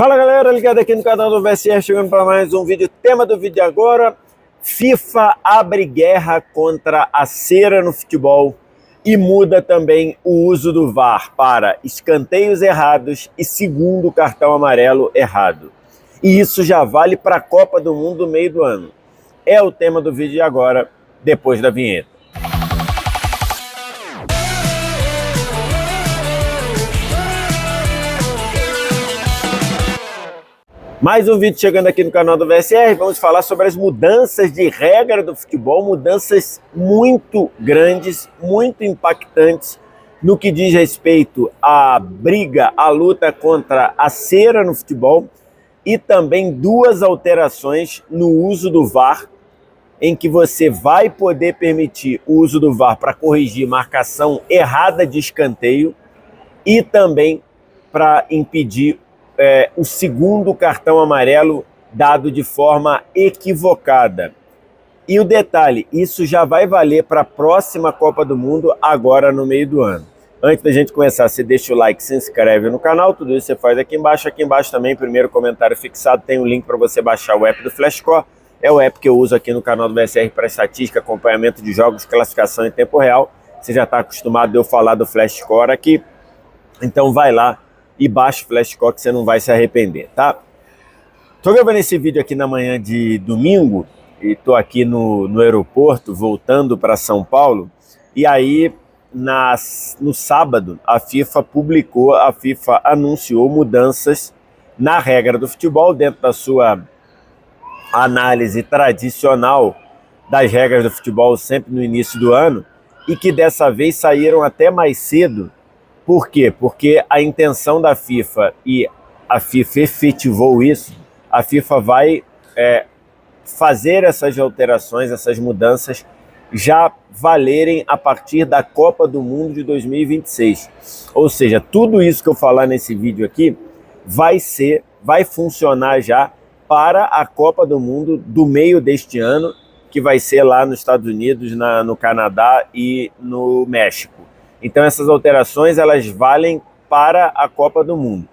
Fala galera, ligado aqui no canal do VSR, chegando para mais um vídeo. Tema do vídeo agora: FIFA abre guerra contra a cera no futebol e muda também o uso do VAR para escanteios errados e segundo cartão amarelo errado. E isso já vale para a Copa do Mundo no meio do ano. É o tema do vídeo agora, depois da vinheta. Mais um vídeo chegando aqui no canal do VSR, vamos falar sobre as mudanças de regra do futebol, mudanças muito grandes, muito impactantes no que diz respeito à briga, à luta contra a cera no futebol e também duas alterações no uso do VAR, em que você vai poder permitir o uso do VAR para corrigir marcação errada de escanteio e também para impedir o segundo cartão amarelo dado de forma equivocada. E o detalhe, isso já vai valer para a próxima Copa do Mundo, agora no meio do ano. Antes da gente começar, você deixa o like, se inscreve no canal, tudo isso você faz aqui embaixo. Aqui embaixo também, primeiro comentário fixado, tem um link para você baixar o app do Flashcore. É o app que eu uso aqui no canal do VSR para estatística, acompanhamento de jogos, classificação em tempo real. Você já está acostumado de eu falar do Flashcore aqui, então vai lá e baixa o Flashcore que você não vai se arrepender, tá? Tô gravando esse vídeo aqui na manhã de domingo e tô aqui no aeroporto, voltando para São Paulo, e aí no sábado a FIFA anunciou mudanças na regra do futebol dentro da sua análise tradicional das regras do futebol sempre no início do ano, e que dessa vez saíram até mais cedo. Por quê? Porque a intenção da FIFA, e a FIFA efetivou isso, a FIFA vai fazer essas alterações, essas mudanças, já valerem a partir da Copa do Mundo de 2026. Ou seja, tudo isso que eu falar nesse vídeo aqui vai funcionar já para a Copa do Mundo do meio deste ano, que vai ser lá nos Estados Unidos, no Canadá e no México. Então essas alterações, elas valem para a Copa do Mundo.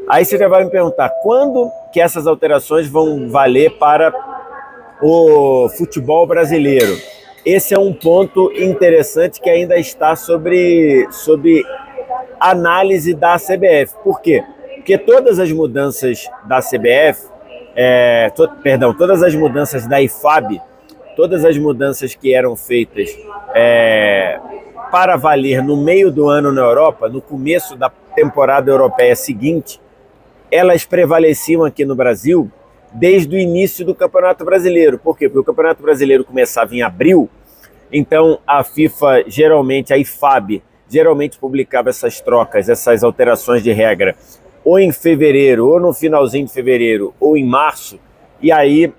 Aí você já vai me perguntar, quando que essas alterações vão valer para o futebol brasileiro? Esse é um ponto interessante que ainda está sobre análise da CBF. Por quê? Porque todas as mudanças da CBF, todas as mudanças da IFAB, todas as mudanças que eram feitas para valer no meio do ano na Europa, no começo da temporada europeia seguinte, elas prevaleciam aqui no Brasil desde o início do Campeonato Brasileiro. Por quê? Porque o Campeonato Brasileiro começava em abril, então a FIFA, a IFAB, geralmente publicava essas trocas, essas alterações de regra, ou em fevereiro, ou no finalzinho de fevereiro, ou em março, e aí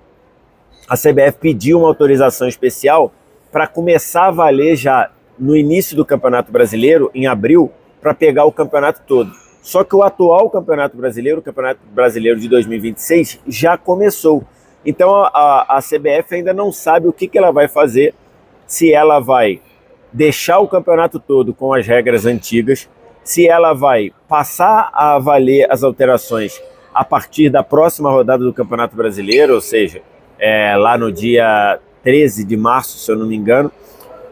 a CBF pediu uma autorização especial para começar a valer já no início do Campeonato Brasileiro, em abril, para pegar o campeonato todo. Só que o atual Campeonato Brasileiro, o Campeonato Brasileiro de 2026, já começou. Então a CBF ainda não sabe o que ela vai fazer, se ela vai deixar o campeonato todo com as regras antigas, se ela vai passar a valer as alterações a partir da próxima rodada do Campeonato Brasileiro, ou seja, lá no dia 13 de março, se eu não me engano,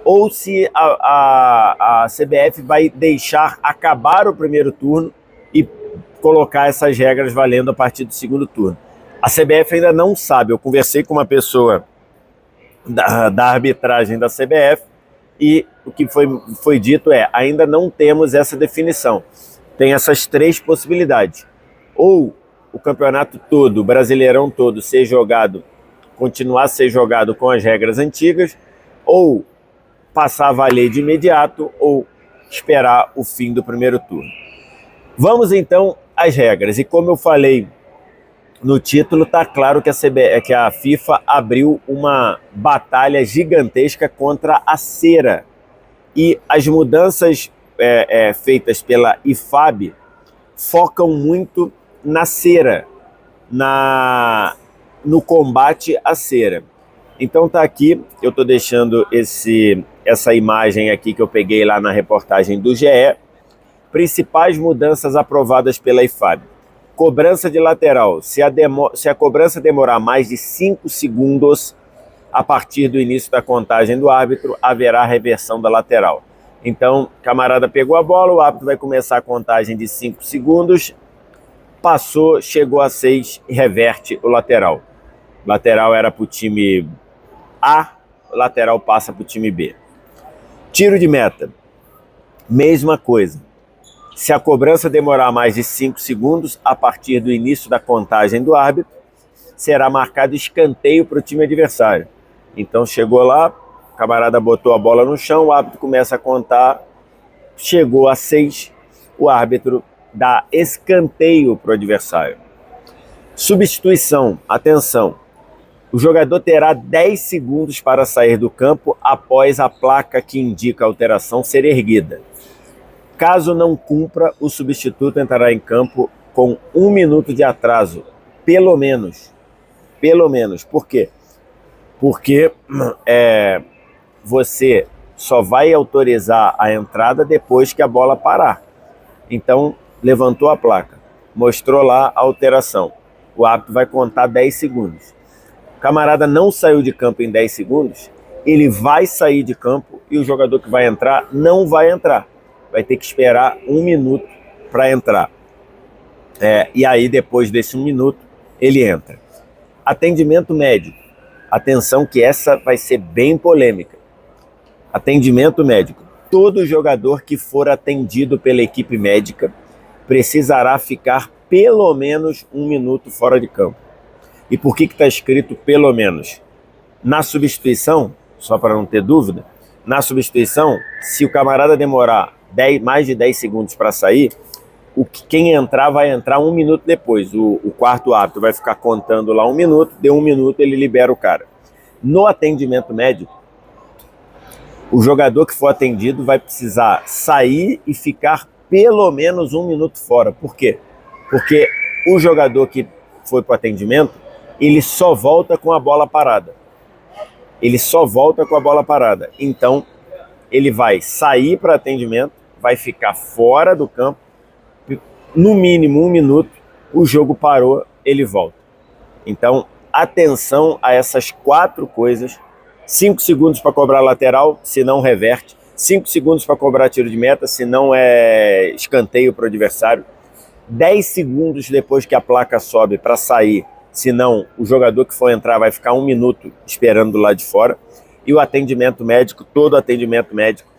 ou se a CBF vai deixar acabar o primeiro turno e colocar essas regras valendo a partir do segundo turno. A CBF ainda não sabe. Eu conversei com uma pessoa da arbitragem da CBF e o que foi dito ainda não temos essa definição. Tem essas três possibilidades. Ou o campeonato todo, o Brasileirão todo, continuar a ser jogado com as regras antigas, ou passar a valer de imediato, ou esperar o fim do primeiro turno. Vamos então às regras. E como eu falei no título, está claro que a FIFA abriu uma batalha gigantesca contra a cera. E as mudanças feitas pela IFAB focam muito na cera, no combate à cera. Então tá aqui, eu estou deixando essa imagem aqui que eu peguei lá na reportagem do GE. Principais mudanças aprovadas pela IFAB. cobrança de lateral, se a cobrança demorar mais de 5 segundos a partir do início da contagem do árbitro, haverá reversão da lateral. Então, camarada pegou a bola, o árbitro vai começar a contagem de 5 segundos, passou, chegou a 6 e reverte o lateral. Lateral era para o time A, lateral passa para o time B. Tiro de meta, mesma coisa. Se a cobrança demorar mais de 5 segundos, a partir do início da contagem do árbitro, será marcado escanteio para o time adversário. Então chegou lá, o camarada botou a bola no chão, o árbitro começa a contar, chegou a 6, o árbitro dá escanteio para o adversário. Substituição, atenção, o jogador terá 10 segundos para sair do campo após a placa que indica a alteração ser erguida. Caso não cumpra, o substituto entrará em campo com 1 minuto de atraso, pelo menos. Pelo menos. Por quê? Porque você só vai autorizar a entrada depois que a bola parar. Então, levantou a placa, mostrou lá a alteração. O árbitro vai contar 10 segundos. O camarada não saiu de campo em 10 segundos, ele vai sair de campo e o jogador que vai entrar não vai entrar. Vai ter que esperar 1 minuto para entrar. E aí, depois desse 1 minuto, ele entra. Atendimento médico. Atenção que essa vai ser bem polêmica. Atendimento médico. Todo jogador que for atendido pela equipe médica precisará ficar pelo menos 1 minuto fora de campo. E por que está escrito pelo menos? Na substituição, só para não ter dúvida, na substituição, se o camarada demorar mais de 10 segundos para sair, quem entrar vai entrar 1 minuto depois. O quarto árbitro vai ficar contando lá 1 minuto, deu 1 minuto, ele libera o cara. No atendimento médico, o jogador que for atendido vai precisar sair e ficar pelo menos 1 minuto fora. Por quê? Porque o jogador que foi para o atendimento, ele só volta com a bola parada. Ele só volta com a bola parada. Então, ele vai sair para atendimento, vai ficar fora do campo, no mínimo 1 minuto, o jogo parou, ele volta. Então, atenção a essas 4 coisas. 5 segundos para cobrar lateral, se não reverte. 5 segundos para cobrar tiro de meta, se não é escanteio para o adversário. 10 segundos depois que a placa sobe para sair, senão o jogador que for entrar vai ficar 1 minuto esperando lá de fora. E o atendimento médico, todo atendimento médico,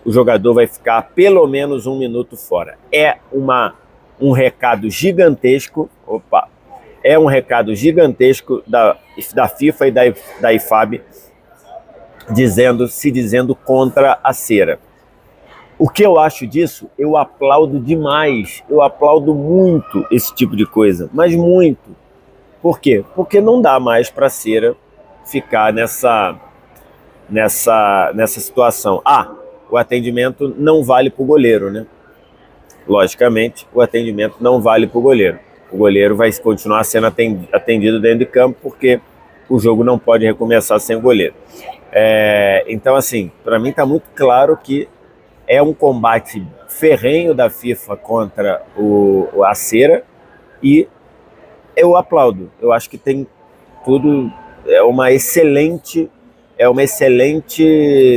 o jogador vai ficar pelo menos 1 minuto fora. É um recado gigantesco, é um recado gigantesco da FIFA e da IFAB se dizendo contra a cera. O que eu acho disso? Eu aplaudo demais, eu aplaudo muito esse tipo de coisa, mas muito. Por quê? Porque não dá mais para a cera ficar nessa situação. O atendimento não vale para o goleiro, né? Logicamente, o atendimento não vale para o goleiro. O goleiro vai continuar sendo atendido dentro de campo porque o jogo não pode recomeçar sem o goleiro. Então, assim, para mim está muito claro que é um combate ferrenho da FIFA contra a cera e eu aplaudo. Eu acho que tem tudo, é uma excelente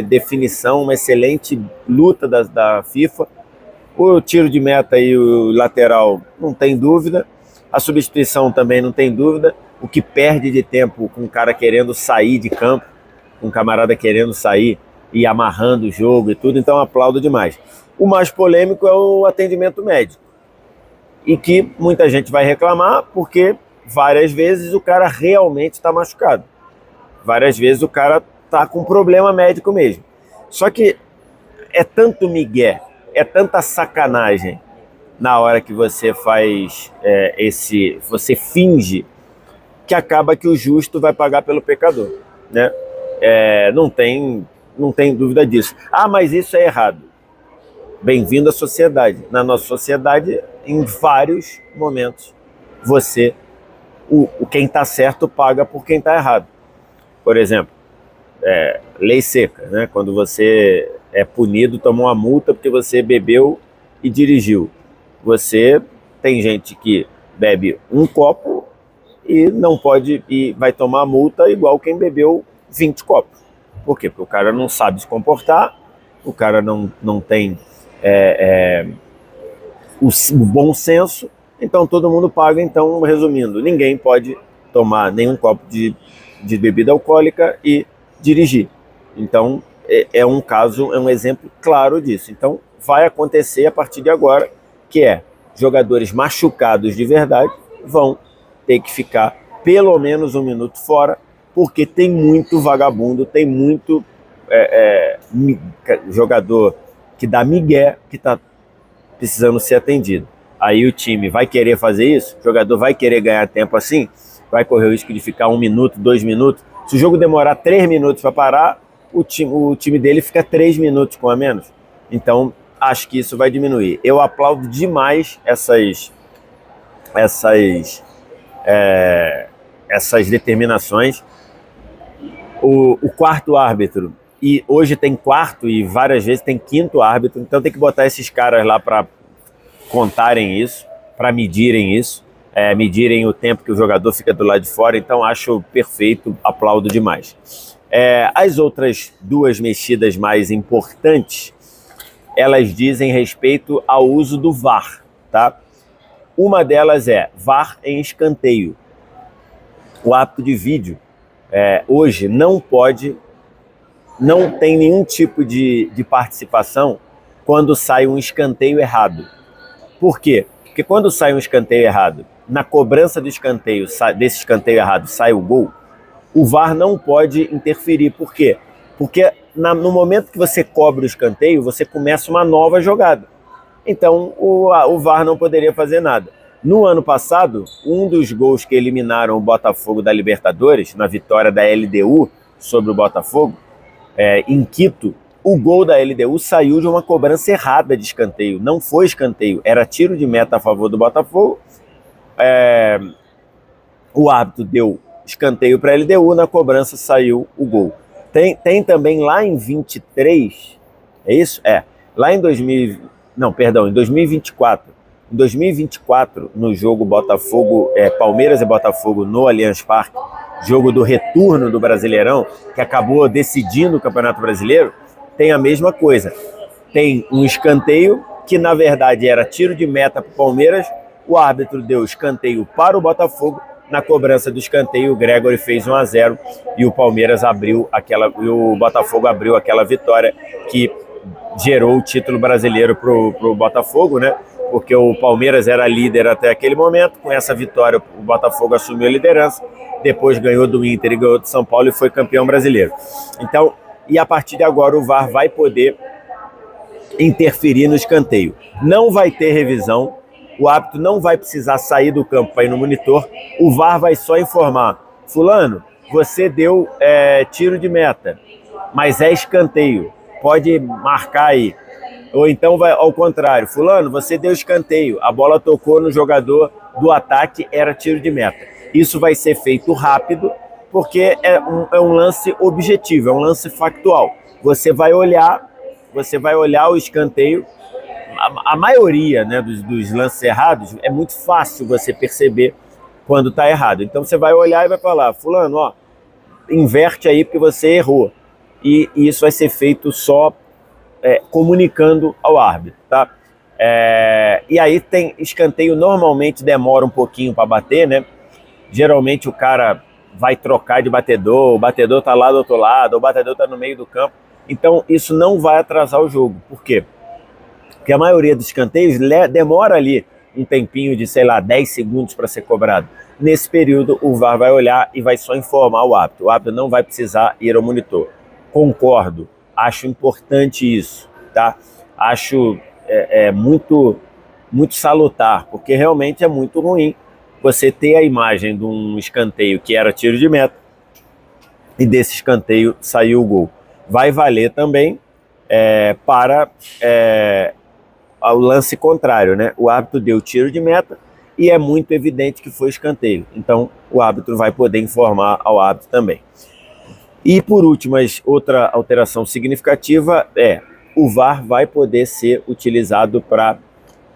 definição, uma excelente luta da FIFA. O tiro de meta e o lateral não tem dúvida, a substituição também não tem dúvida, o que perde de tempo com um cara querendo sair de campo, com um camarada querendo sair e amarrando o jogo e tudo, então aplaudo demais. O mais polêmico é o atendimento médico, e que muita gente vai reclamar porque várias vezes o cara realmente está machucado, várias vezes o cara está com problema médico mesmo. Só que é tanto migué, é tanta sacanagem na hora que você faz você finge, que acaba que o justo vai pagar pelo pecador, né? Não tem dúvida disso. Mas isso é errado. Bem-vindo à sociedade. Na nossa sociedade, em vários momentos, quem está certo paga por quem está errado. Por exemplo, lei seca, né? Quando você é punido, tomou uma multa porque você bebeu e dirigiu. Tem gente que bebe um copo e não pode, e vai tomar multa igual quem bebeu 20 copos. Por quê? Porque o cara não sabe se comportar, o cara não tem o bom senso, então todo mundo paga. Então, resumindo, ninguém pode tomar nenhum copo de bebida alcoólica e dirigir. Então, é um exemplo claro disso. Então, vai acontecer a partir de agora, que jogadores machucados de verdade vão ter que ficar pelo menos 1 minuto fora, porque tem muito vagabundo, tem muito jogador que dá migué, que está precisando ser atendido. Aí o time vai querer fazer isso, o jogador vai querer ganhar tempo assim, vai correr o risco de ficar 1 minuto, 2 minutos. Se o jogo demorar 3 minutos para parar, o time dele fica 3 minutos com a menos. Então, acho que isso vai diminuir. Eu aplaudo demais essas determinações. O quarto árbitro, e hoje tem quarto e várias vezes tem quinto árbitro, então tem que botar esses caras lá para contarem isso, para medirem isso, medirem o tempo que o jogador fica do lado de fora. Então acho perfeito, aplaudo demais. As outras 2 mexidas mais importantes, elas dizem respeito ao uso do VAR, tá? Uma delas é VAR em escanteio. O árbitro de vídeo hoje não tem nenhum tipo de participação quando sai um escanteio errado. Por quê? Porque quando sai um escanteio errado, na cobrança do escanteio, desse escanteio errado, sai o gol, o VAR não pode interferir. Por quê? Porque no momento que você cobra o escanteio, você começa uma nova jogada. Então o VAR não poderia fazer nada. No ano passado, um dos gols que eliminaram o Botafogo da Libertadores, na vitória da LDU sobre o Botafogo, em Quito, o gol da LDU saiu de uma cobrança errada de escanteio. Não foi escanteio, era tiro de meta a favor do Botafogo. O árbitro deu escanteio para a LDU, na cobrança saiu o gol. Tem também lá em 23, é isso? Lá em 2024. Em 2024, no jogo Palmeiras e Botafogo no Allianz Parque, jogo do retorno do Brasileirão, que acabou decidindo o Campeonato Brasileiro, tem a mesma coisa. Tem um escanteio que, na verdade, era tiro de meta para o Palmeiras. O árbitro deu escanteio para o Botafogo. Na cobrança do escanteio, o Gregory fez 1-0 e o Palmeiras e o Botafogo abriu aquela vitória que gerou o título brasileiro para o Botafogo, né? Porque o Palmeiras era líder até aquele momento. Com essa vitória, o Botafogo assumiu a liderança, depois ganhou do Inter e ganhou do São Paulo e foi campeão brasileiro. Então, e a partir de agora o VAR vai poder interferir no escanteio. Não vai ter revisão, o árbitro não vai precisar sair do campo para ir no monitor, o VAR vai só informar: fulano, você deu tiro de meta, mas é escanteio, pode marcar aí. Ou então vai ao contrário: fulano, você deu escanteio, a bola tocou no jogador do ataque, era tiro de meta. Isso vai ser feito rápido, porque é um lance objetivo, é um lance factual. Você vai olhar o escanteio. A maioria, né, dos lances errados, é muito fácil você perceber quando está errado. Então você vai olhar e vai falar: fulano, inverte aí porque você errou. E isso vai ser feito só comunicando ao árbitro, tá? E aí tem escanteio, normalmente demora um pouquinho para bater, né? Geralmente o cara vai trocar de batedor, o batedor tá lá do outro lado, o batedor tá no meio do campo. Então isso não vai atrasar o jogo. Por quê? Porque a maioria dos escanteios demora ali um tempinho de, 10 segundos para ser cobrado. Nesse período, o VAR vai olhar e vai só informar o árbitro. O árbitro não vai precisar ir ao monitor. Concordo, acho importante isso, tá? Acho muito, muito salutar, porque realmente é muito ruim você ter a imagem de um escanteio que era tiro de meta e desse escanteio saiu o gol. Vai valer também para o lance contrário, né? O árbitro deu tiro de meta e é muito evidente que foi escanteio. Então, o árbitro vai poder informar ao árbitro também. E, por último, outra alteração significativa o VAR vai poder ser utilizado para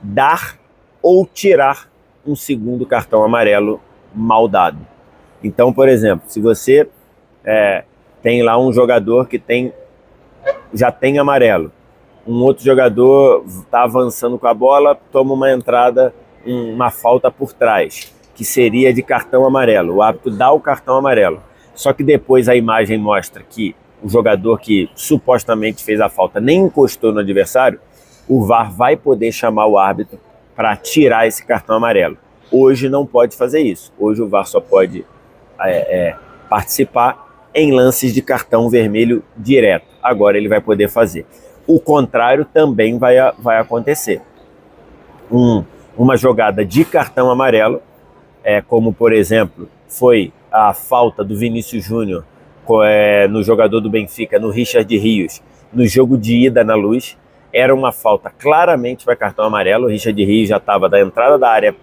dar ou tirar um segundo cartão amarelo mal dado. Então, por exemplo, se você tem lá um jogador que já tem amarelo, um outro jogador está avançando com a bola, toma uma entrada, uma falta por trás, que seria de cartão amarelo. O árbitro dá o cartão amarelo. Só que depois a imagem mostra que o jogador que supostamente fez a falta nem encostou no adversário, o VAR vai poder chamar o árbitro para tirar esse cartão amarelo. Hoje não pode fazer isso. Hoje o VAR só pode participar em lances de cartão vermelho direto. Agora ele vai poder fazer. O contrário também vai acontecer. Uma jogada de cartão amarelo, como por exemplo foi a falta do Vinícius Júnior no jogador do Benfica, no Richard Rios, no jogo de ida na Luz, era uma falta claramente para cartão amarelo. O Richard Rios já estava da entrada da área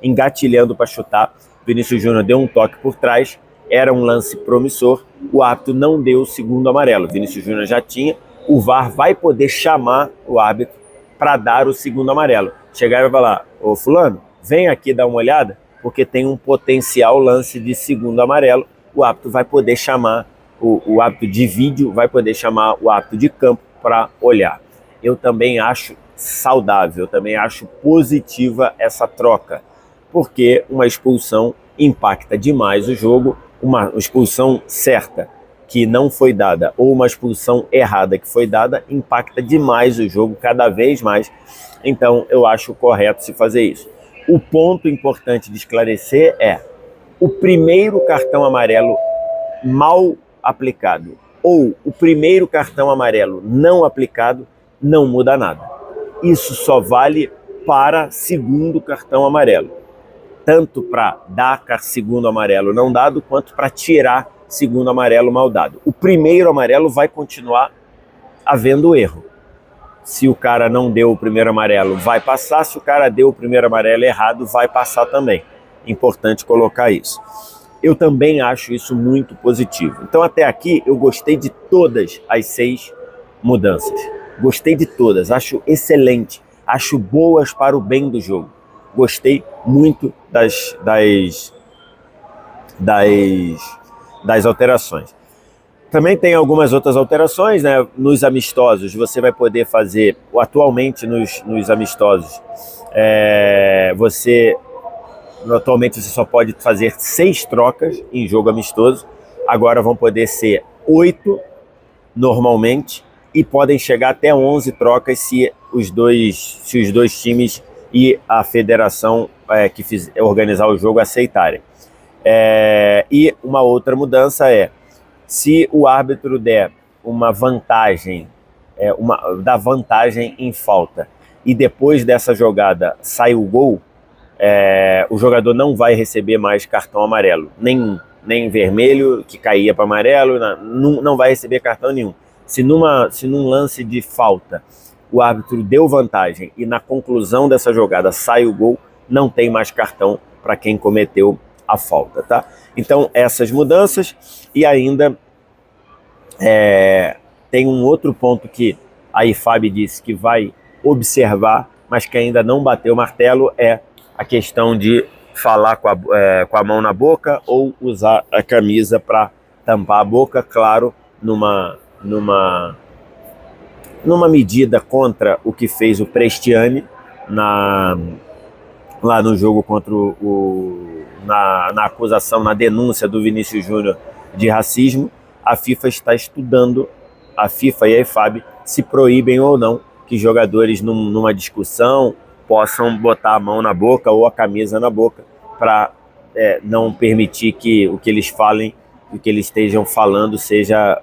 engatilhando para chutar, o Vinícius Júnior deu um toque por trás, era um lance promissor, o árbitro não deu o segundo amarelo, o Vinícius Júnior já tinha, o VAR vai poder chamar o árbitro para dar o segundo amarelo. Chegar e vai falar: ô fulano, vem aqui dar uma olhada, porque tem um potencial lance de segundo amarelo. O árbitro vai poder chamar, o árbitro de vídeo vai poder chamar o árbitro de campo para olhar. Eu também acho saudável, eu também acho positiva essa troca, porque uma expulsão impacta demais o jogo, uma expulsão certa que não foi dada ou uma expulsão errada que foi dada impacta demais o jogo, cada vez mais. Então eu acho correto se fazer isso. O ponto importante de esclarecer é: o primeiro cartão amarelo mal aplicado ou o primeiro cartão amarelo não aplicado não muda nada. Isso só vale para segundo cartão amarelo, tanto para dar segundo amarelo não dado, quanto para tirar segundo amarelo mal dado. O primeiro amarelo vai continuar havendo erro. Se o cara não deu o primeiro amarelo, vai passar. Se o cara deu o primeiro amarelo errado, vai passar também. Importante colocar isso. Eu também acho isso muito positivo. Então, até aqui, eu gostei de todas as 6 mudanças. Gostei de todas, acho excelente. Acho boas para o bem do jogo. Gostei muito das alterações. Também tem algumas outras alterações, né? Nos amistosos, você vai poder fazer, atualmente nos amistosos, atualmente você só pode fazer 6 trocas em jogo amistoso, agora vão poder ser 8 normalmente, e podem chegar até 11 trocas se os dois times e a federação que organizar o jogo aceitarem. E uma outra mudança se o árbitro der uma vantagem, dá vantagem em falta, e depois dessa jogada sai o gol, o jogador não vai receber mais cartão amarelo, nem vermelho, que caía para amarelo, não vai receber cartão nenhum. Se num lance de falta o árbitro deu vantagem e na conclusão dessa jogada sai o gol, não tem mais cartão para quem cometeu a falta, tá? Então, essas mudanças. E ainda tem um outro ponto que a IFAB disse que vai observar, mas que ainda não bateu o martelo, é a questão de falar com a mão na boca ou usar a camisa para tampar a boca, claro, numa medida contra o que fez o Prestiani lá no jogo contra na acusação, na denúncia do Vinícius Júnior de racismo. A FIFA está estudando, a FIFA e a IFAB, se proíbem ou não que jogadores numa discussão possam botar a mão na boca ou a camisa na boca para não permitir que o que eles falem, o que eles estejam falando seja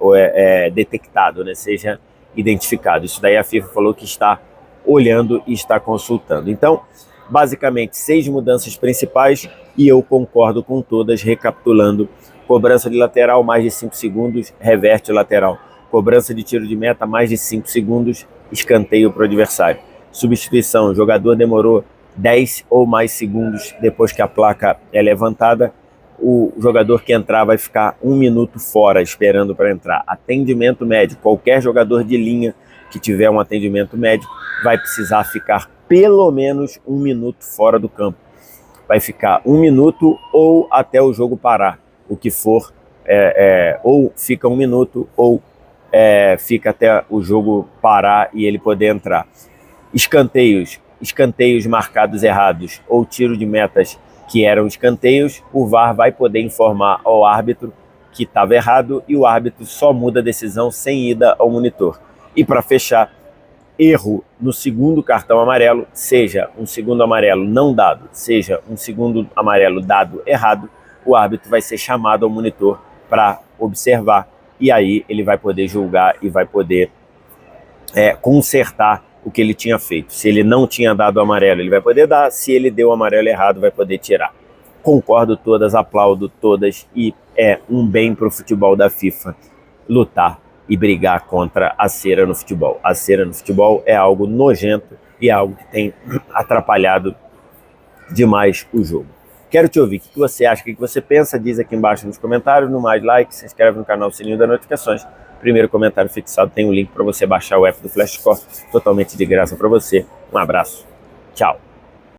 detectado, né? Seja identificado. Isso daí a FIFA falou que está olhando e está consultando. Então, basicamente, 6 mudanças principais e eu concordo com todas. Recapitulando: cobrança de lateral, mais de 5 segundos, reverte lateral. Cobrança de tiro de meta, mais de 5 segundos, escanteio para o adversário. Substituição: jogador demorou 10 ou mais segundos depois que a placa é levantada, o jogador que entrar vai ficar 1 minuto fora esperando para entrar. Atendimento médico: qualquer jogador de linha que tiver um atendimento médico vai precisar ficar pelo menos 1 minuto fora do campo. vai ficar 1 minuto ou até o jogo parar, o que for, ou fica 1 minuto ou fica até o jogo parar e ele poder entrar. Escanteios marcados errados ou tiro de metas que eram escanteios, o VAR vai poder informar ao árbitro que estava errado e o árbitro só muda a decisão sem ida ao monitor. E para fechar, erro no segundo cartão amarelo, seja um segundo amarelo não dado, seja um segundo amarelo dado errado, o árbitro vai ser chamado ao monitor para observar e aí ele vai poder julgar e vai poder consertar o que ele tinha feito. Se ele não tinha dado o amarelo, ele vai poder dar. Se ele deu o amarelo errado, vai poder tirar. Concordo todas, aplaudo todas e é um bem para o futebol da FIFA lutar e brigar contra a cera no futebol. A cera no futebol é algo nojento e é algo que tem atrapalhado demais o jogo. Quero te ouvir. O que você acha? O que você pensa? Diz aqui embaixo nos comentários. No mais, like, se inscreve no canal, sininho das notificações. Primeiro comentário fixado tem um link para você baixar o app do Flashscore, totalmente de graça para você. Um abraço. Tchau.